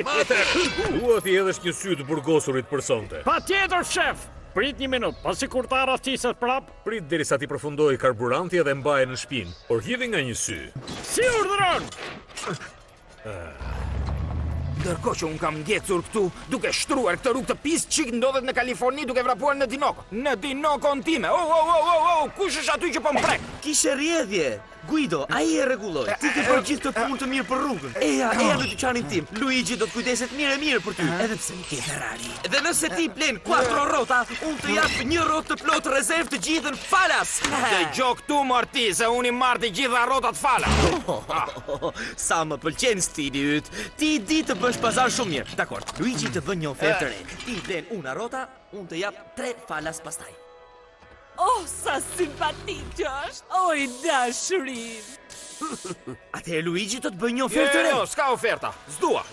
Mater, dua t'i edhesh një sy të burgosurit për sonte. Patjetër, shef! Prit një minut, pasi kurtara stiset prap. Prit derisa ti përfundoj karburanti dhe mbaje në shpinë, por hidhi nga një sy. Si urdhëron? Ndërkohë që unë kam ndjecur këtu, duke shtruar këtë rrugë të pisë, çik ndodhet në Kaliforni duke vrapuar në Dinoko. Në Dinokon time. Kush është aty që po më prek? Kishe rjedhje. Guido, ai e rregulloi. Ti ke bërë gjithë të punë të mirë për rrugën. Eja në dyqanin tim. Luigi do të kujdeset mirë për ty. Edhe pse nuk ke Ferrari. Dhe nëse ti blen 4 rrota, unë të jap një rrotë të plotë rezervë të gjithën falas. Dëgjoj këtu Morti, se unë i marr të gjitha rrotat falas. Sa më pëlqen stili yt. Ti di të bësh pazar shumë mirë. Dakor. Luigi të bën një ofertë re. Ti blen una rrota, unë të jap 3 falas pastaj. Oh, sa simpatik që është! Oj, dashurin! Atëherë Luigi do të bëj një ofertë re. Jo, s'ka oferta. S'dua.